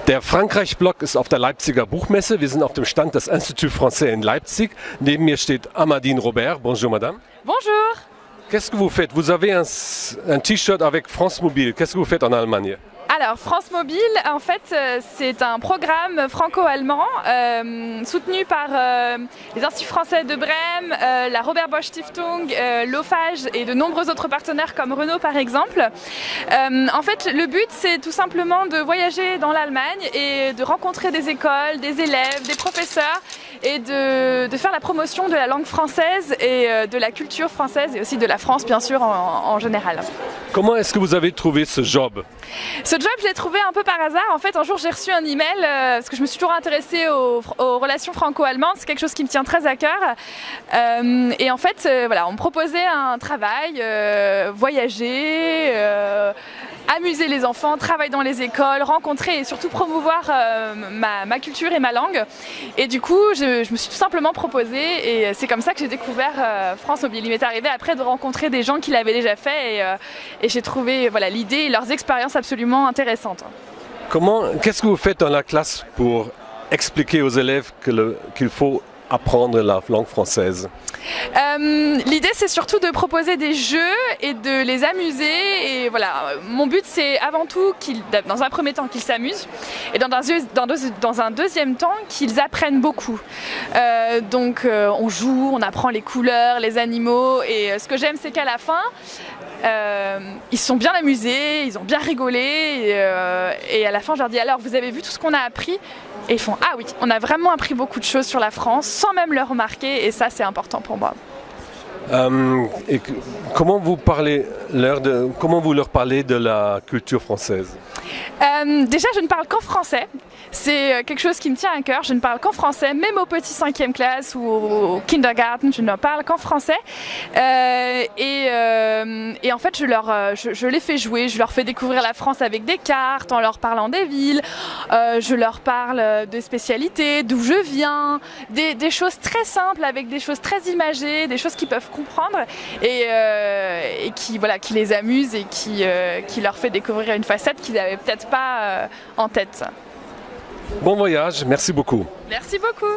Der Frankreich-Blog ist auf der Leipziger Buchmesse. Wir sind auf dem Stand des Institut Français in Leipzig. Neben mir steht Amandine Robert. Bonjour madame. Bonjour. Qu'est-ce que vous faites? Vous avez un t-shirt avec France Mobile. Qu'est-ce que vous faites en Allemagne? Alors France Mobile, en fait, c'est un programme franco-allemand soutenu par les Instituts français de Brême, la Robert Bosch Stiftung, l'OFAGE et de nombreux autres partenaires comme Renault par exemple. En fait, le but c'est tout simplement de voyager dans l'Allemagne et de rencontrer des écoles, des élèves, des professeurs et de faire la promotion de la langue française et de la culture française et aussi de la France bien sûr en général. Comment est-ce que vous avez trouvé ce job? Ce job, je l'ai trouvé un peu par hasard. En fait, un jour, j'ai reçu un email parce que je me suis toujours intéressée aux relations franco-allemandes. C'est quelque chose qui me tient très à cœur. Et en fait, voilà, on me proposait un travail, voyager, amuser les enfants, travailler dans les écoles, rencontrer et surtout promouvoir ma culture et ma langue. Et du coup, je me suis tout simplement proposée et c'est comme ça que j'ai découvert France Mobile. Il m'est arrivé après de rencontrer des gens qui l'avaient déjà fait et j'ai trouvé voilà, l'idée et leurs expériences absolument intéressantes. Qu'est-ce que vous faites dans la classe pour expliquer aux élèves qu'il faut apprendre la langue française? L'idée c'est surtout de proposer des jeux et de les amuser et voilà, mon but c'est avant tout dans un premier temps qu'ils s'amusent et dans un deuxième temps qu'ils apprennent beaucoup. Donc on joue, on apprend les couleurs, les animaux et ce que j'aime c'est qu'à la fin ils se sont bien amusés, ils ont bien rigolé et à la fin je leur dis alors vous avez vu tout ce qu'on a appris? Et ils font ah oui, on a vraiment appris beaucoup de choses sur la France sans même le remarquer et ça c'est important pour moi. Et comment vous leur parlez de la culture française? Déjà je ne parle qu'en français, c'est quelque chose qui me tient à cœur, je ne parle qu'en français, même aux petits 5e classe ou au kindergarten, je ne parle qu'en français et en fait je les fais jouer, je leur fais découvrir la France avec des cartes, en leur parlant des villes, je leur parle de spécialités, d'où je viens, des choses très simples avec des choses très imagées, des choses qu'ils peuvent comprendre et qui les amusent et qui leur fait découvrir une facette qu'ils n'avaient peut-être pas en tête. Bon voyage, merci beaucoup. Merci beaucoup.